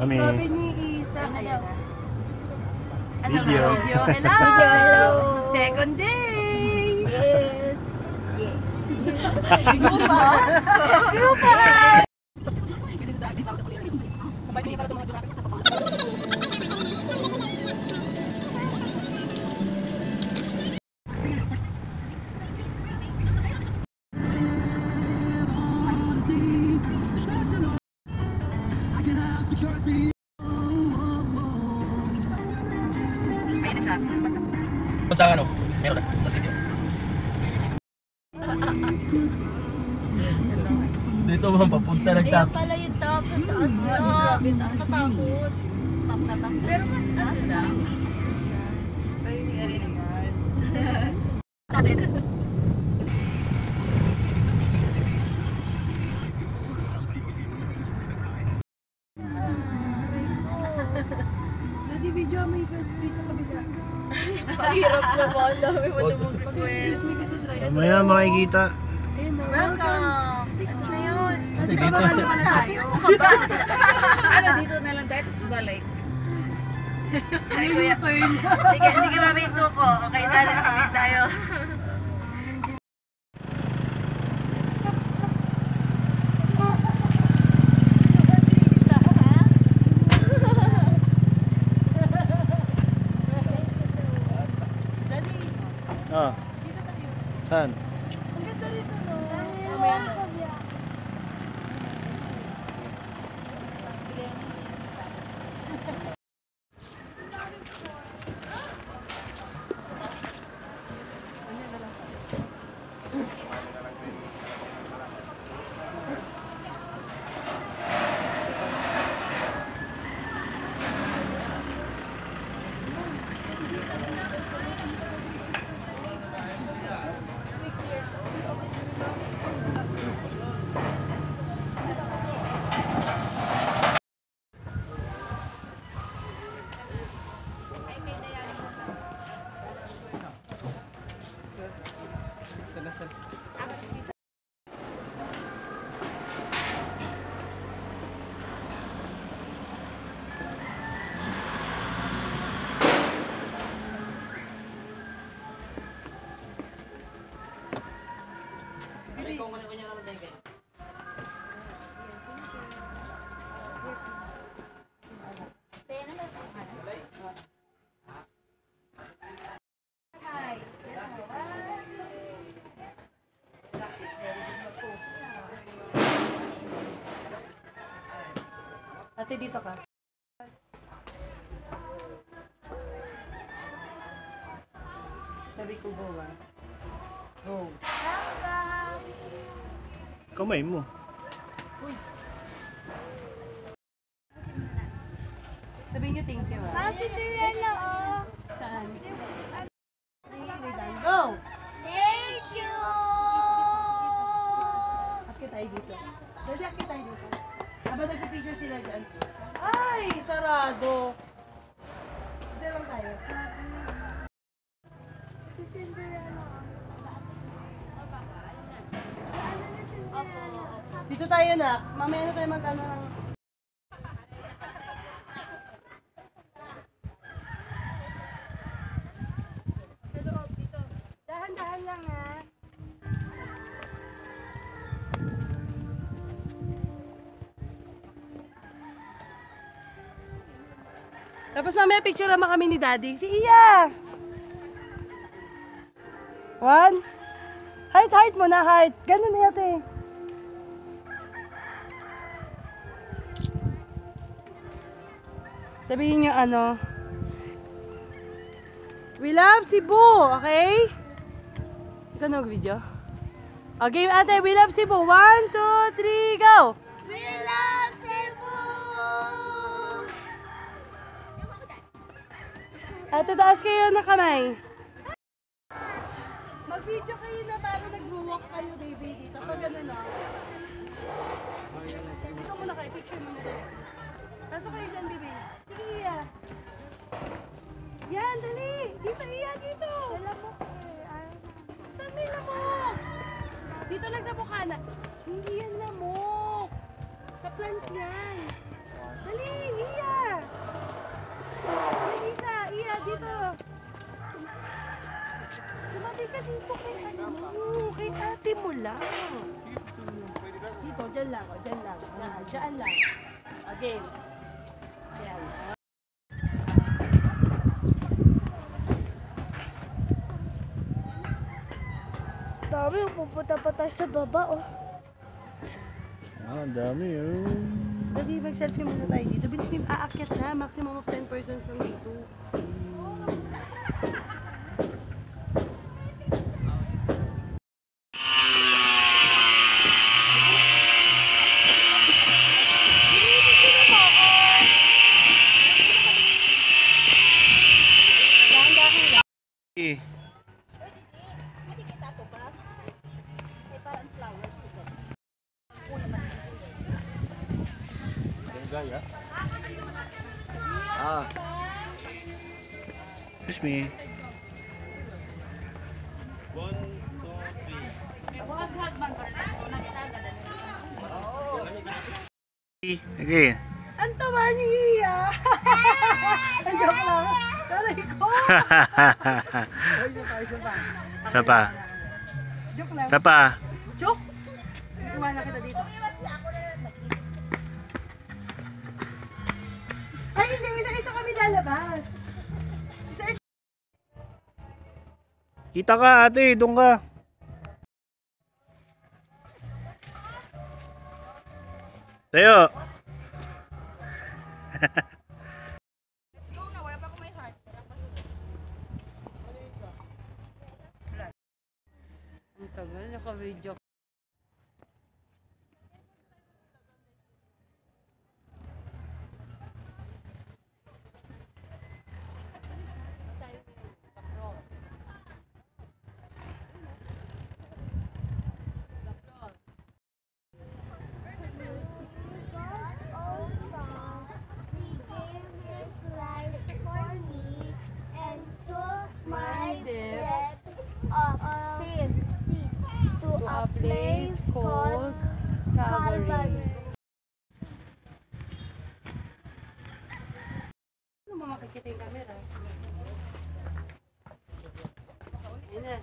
kami. Sabi ni Isa, ayan. Video. Hello! Hello! Second day! Yes! Yes! Ano pa? Ano pa? Sa ano? Meron na. Sa sitio. Dito mo papunta Ayan nag-taps. pala yung top sa taas nga. Nakatakot. Top na top. Pero taas na. Ay, hindi ka rin naman. Daddy, video mo dito kabila. Pahirap naman. Dami mo namang Excuse me kasi try. Mamaya makikita. Ayun na, Welcome! Ano na yun? Kasi Dito dito. ba naman na tayo? Ano, dito na lang tayo, tapos balik. Ayun, turn. Sige, mami, ko. Okay, tayo tayo. Ah. Saan? Ang ganda rito, no? Mamaya na. Ate, dito ka. Sabi ko, go ah. Go. Kamay mo. Uy. Sabihin niyo thank you ah. Kasi Tirella, oh. Saan? Go! Thank you! Akit tayo dito. Dali, akit tayo dito. Habang nagpipicture sila dyan. Ay! Sarado! Dito lang tayo. Si Cinderella. Dito tayo na. Mamaya na tayo mag-ano ng... Dahan-dahan lang ha. Tapos mamaya picture naman kami ni Daddy. Si Iya! One. Height mo na, height. Ganun yate. Sabihin nyo ano. We love Cebu, okay? Ikaw na mag-video. Okay, ate, we love Cebu. 1, 2, 3, go! We love Cebu! Ate, taas kayo na kamay. Mag-video kayo na para nag-walk kayo, baby. Dito pag gano'n na. Ikaw muna kayo, picture mo na. Pasok kayo dyan, baby. Sige, Iya. Yan, dali. Dito, Iya, dito. Lamok eh. Saan may lamok? Dito lang sa bukana. Hindi yan lamok. Sa plants yan. Dali, Iya. dito kay ano mo. Kay ate mo lang. Dito, dyan lang. O, dyan lang. Dyan lang. Again. Yan. Dami, pupunta pa tayo sa baba, oh. Ah, ang dami yun. Dali, mag-selfie muna tayo dito. Bilis mo aakyat na. Maximum of 10 persons lang dito. Eh. Gaya. Ah. Excuse me. 1, 2, 3. Okay. Ang tawa niya! Ang joke lang. Taray ko! Sapa. Joke lang. Sapa. Joke? Iwan na kita dito. Ay, hindi. Isa-isa kami lalabas. Isa-isa. Kita ka ate, doon ka. Tayo. Ang tagal, naka-video. My death of sin to a place called Calvary. Ano mo makikita yung camera? Ayan na.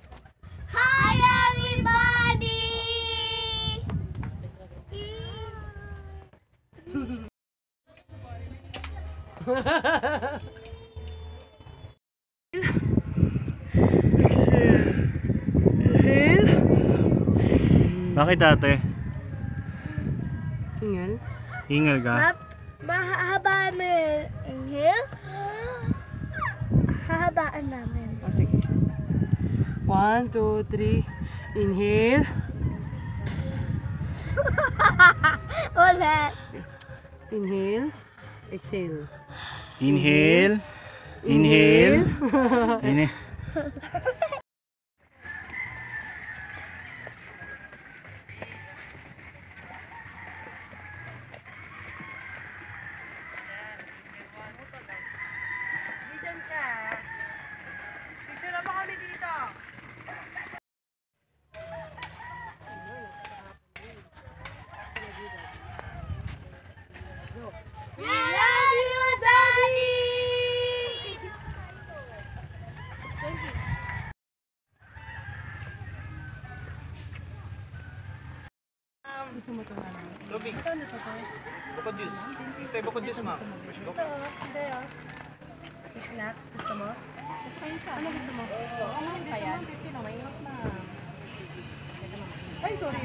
Hi everybody! Bakit ate? Hingal. Hingal ka? Mahabaan mo yung inhale? Hahabaan namin. O, sige. 1, 2, 3. Inhale. Ulit. Inhale. Exhale. Inhale. Inhale. Inhale. Diyan ka. Picture na ba kami dito? We love you, Daddy! Gusto mo ito na lang? Lobby. Ito na ito to. Bukod juice. Tay, bukod juice, ma'am. Ito, hindi oh. Snacks, gusto mo? Ano gusto mo? Ano yung kaya? 50 na, mahirap na. Ay, sorry.